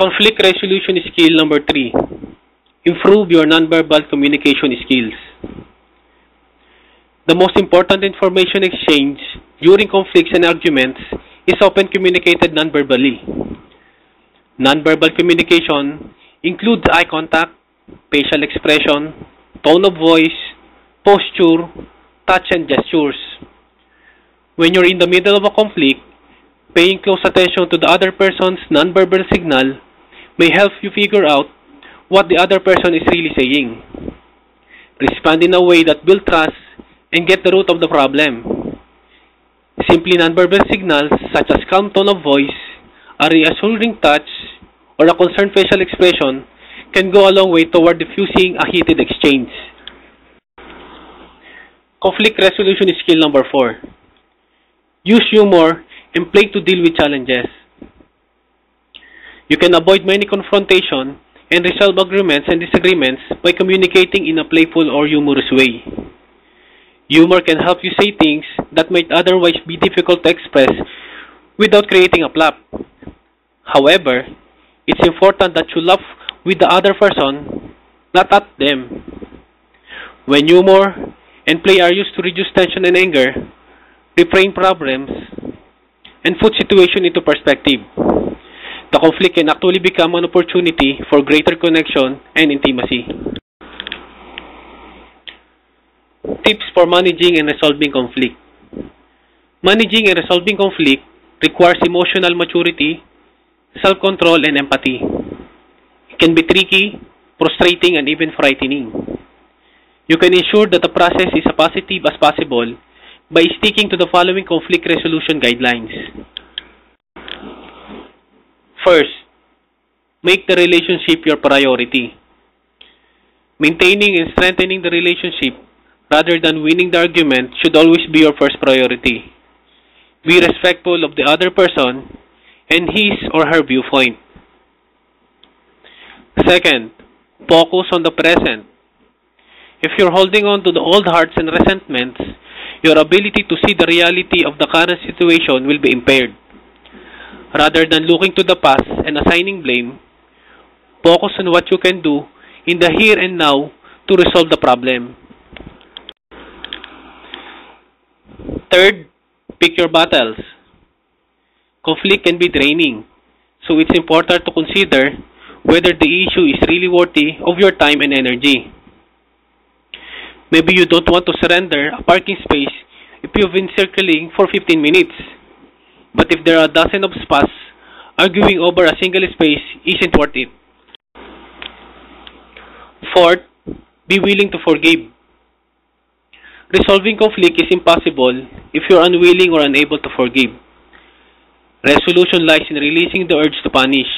Conflict resolution skill number 3. Improve your nonverbal communication skills. The most important information exchange during conflicts and arguments is often communicated nonverbally. Nonverbal communication includes eye contact, facial expression, tone of voice, posture, touch, and gestures. When you're in the middle of a conflict, paying close attention to the other person's nonverbal signal may help you figure out what the other person is really saying. Respond in a way that builds trust and get the root of the problem. Simply nonverbal signals such as calm tone of voice, a reassuring touch, or a concerned facial expression can go a long way toward diffusing a heated exchange. Conflict resolution skill number 4. Use humor and play to deal with challenges. You can avoid many confrontation and resolve agreements and disagreements by communicating in a playful or humorous way. Humor can help you say things that might otherwise be difficult to express without creating a plot. However, it's important that you laugh with the other person, not at them. When humor and play are used to reduce tension and anger, reframe problems, and put situation into perspective, the conflict can actually become an opportunity for greater connection and intimacy. Tips for managing and resolving conflict. Managing and resolving conflict requires emotional maturity, self-control, and empathy. It can be tricky, frustrating, and even frightening. You can ensure that the process is as positive as possible by sticking to the following conflict resolution guidelines. First, make the relationship your priority. Maintaining and strengthening the relationship rather than winning the argument should always be your first priority. Be respectful of the other person and his or her viewpoint. Second, focus on the present. If you're holding on to the old hurts and resentments, your ability to see the reality of the current situation will be impaired. Rather than looking to the past and assigning blame, focus on what you can do in the here and now to resolve the problem. Third, pick your battles. Conflict can be draining, so it's important to consider whether the issue is really worthy of your time and energy. Maybe you don't want to surrender a parking space if you've been circling for 15 minutes. But if there are a dozen of spots, arguing over a single space isn't worth it. Fourth, be willing to forgive. Resolving conflict is impossible if you're unwilling or unable to forgive. Resolution lies in releasing the urge to punish,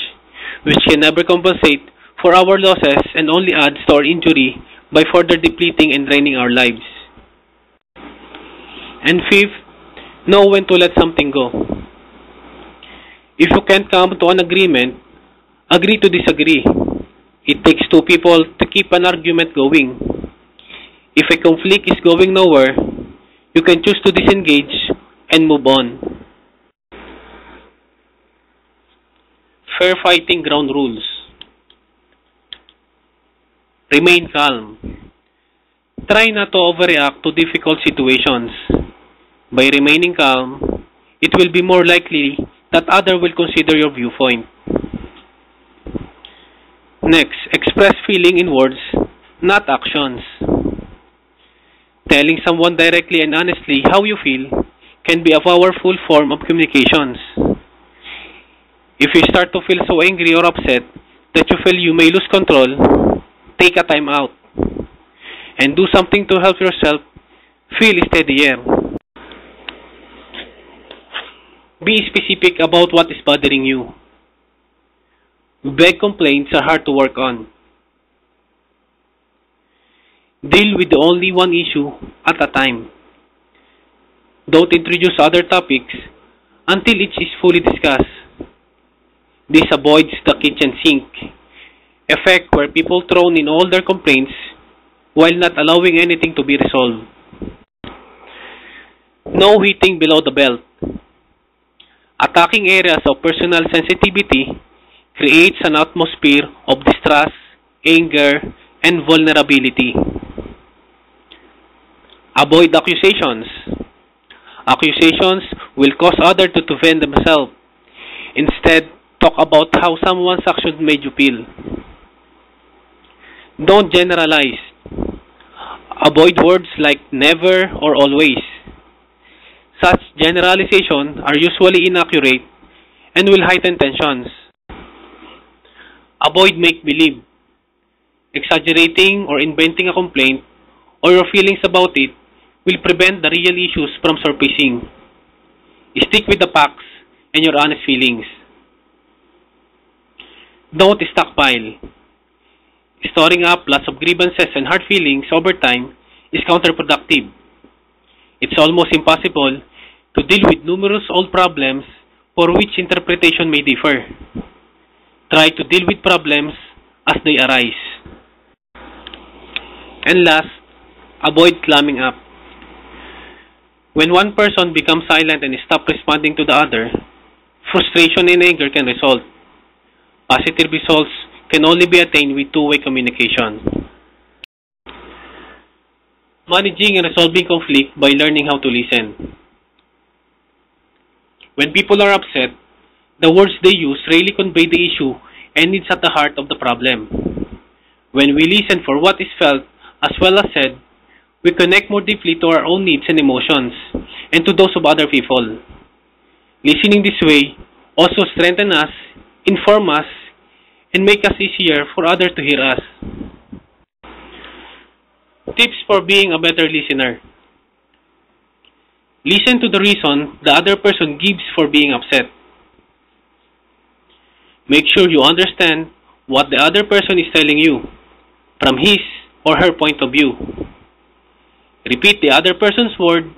which can never compensate for our losses and only adds to our injury by further depleting and draining our lives. And fifth, know when to let something go. If you can't come to an agreement, agree to disagree. It takes two people to keep an argument going. If a conflict is going nowhere, you can choose to disengage and move on. Fair fighting ground rules. Remain calm. Try not to overreact to difficult situations. By remaining calm, it will be more likely that others will consider your viewpoint. Next, express feeling in words, not actions. Telling someone directly and honestly how you feel can be a powerful form of communications. If you start to feel so angry or upset that you feel you may lose control, take a time out and do something to help yourself feel steadier. Be specific about what is bothering you. Vague complaints are hard to work on. Deal with only one issue at a time. Don't introduce other topics until each is fully discussed. This avoids the kitchen sink effect where people throw in all their complaints while not allowing anything to be resolved. No hitting below the belt. Attacking areas of personal sensitivity creates an atmosphere of distrust, anger, and vulnerability. Avoid accusations. Accusations will cause others to defend themselves. Instead, talk about how someone's action made you feel. Don't generalize. Avoid words like never or always. Such generalizations are usually inaccurate and will heighten tensions. Avoid make-believe. Exaggerating or inventing a complaint or your feelings about it will prevent the real issues from surfacing. Stick with the facts and your honest feelings. Don't stockpile. Storing up lots of grievances and hard feelings over time is counterproductive. It's almost impossible to deal with numerous old problems for which interpretation may differ. Try to deal with problems as they arise. And last, avoid clamming up. When one person becomes silent and stops responding to the other, frustration and anger can result. Positive results can only be attained with two-way communication. Managing and resolving conflict by learning how to listen. When people are upset, the words they use rarely convey the issue and needs at the heart of the problem. When we listen for what is felt as well as said, we connect more deeply to our own needs and emotions and to those of other people. Listening this way also strengthens us, informs us, and makes us easier for others to hear us. Tips for being a better listener. Listen to the reason the other person gives for being upset. Make sure you understand what the other person is telling you from his or her point of view. Repeat the other person's word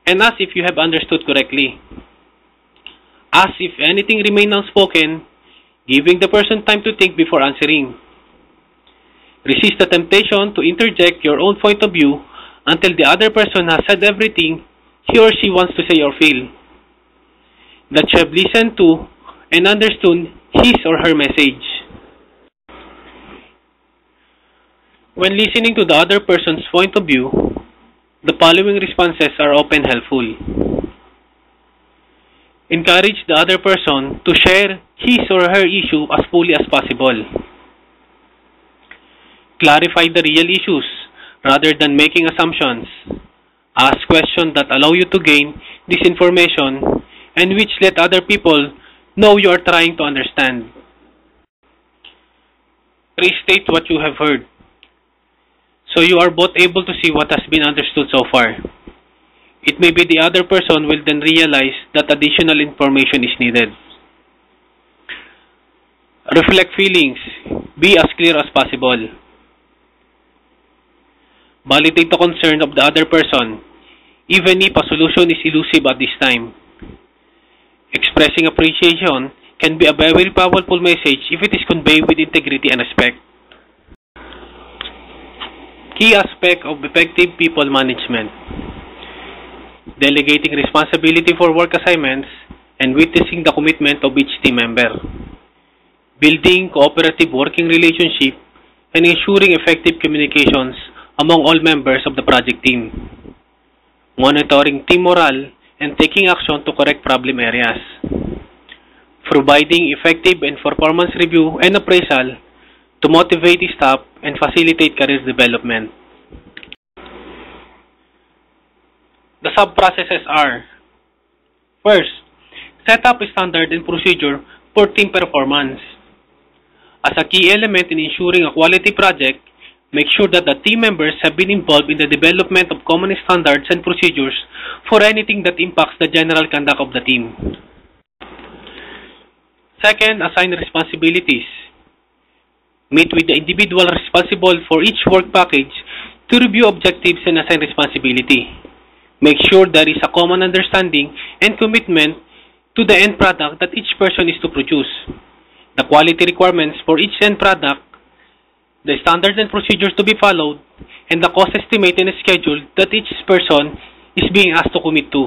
and ask if you have understood correctly. Ask if anything remains unspoken, giving the person time to think before answering. Resist the temptation to interject your own point of view until the other person has said everything he or she wants to say or feel. That you have listened to and understood his or her message. When listening to the other person's point of view, the following responses are often helpful. Encourage the other person to share his or her issue as fully as possible. Clarify the real issues rather than making assumptions. Ask questions that allow you to gain this information and which let other people know you are trying to understand. Restate what you have heard, so you are both able to see what has been understood so far. It may be the other person will then realize that additional information is needed. Reflect feelings. Be as clear as possible. Validate the concern of the other person, even if a solution is elusive at this time. Expressing appreciation can be a very powerful message if it is conveyed with integrity and respect. Key aspect of effective people management. Delegating responsibility for work assignments and witnessing the commitment of each team member. Building cooperative working relationship and ensuring effective communications among all members of the project team. Monitoring team morale and taking action to correct problem areas. Providing effective and performance review and appraisal to motivate staff and facilitate career development. The sub-processes are: first, set up a standard and procedure for team performance. As a key element in ensuring a quality project, make sure that the team members have been involved in the development of common standards and procedures for anything that impacts the general conduct of the team. Second, assign responsibilities. Meet with the individual responsible for each work package to review objectives and assign responsibility. Make sure there is a common understanding and commitment to the end product that each person is to produce, the quality requirements for each end product, the standards and procedures to be followed, and the cost estimate and schedule that each person is being asked to commit to.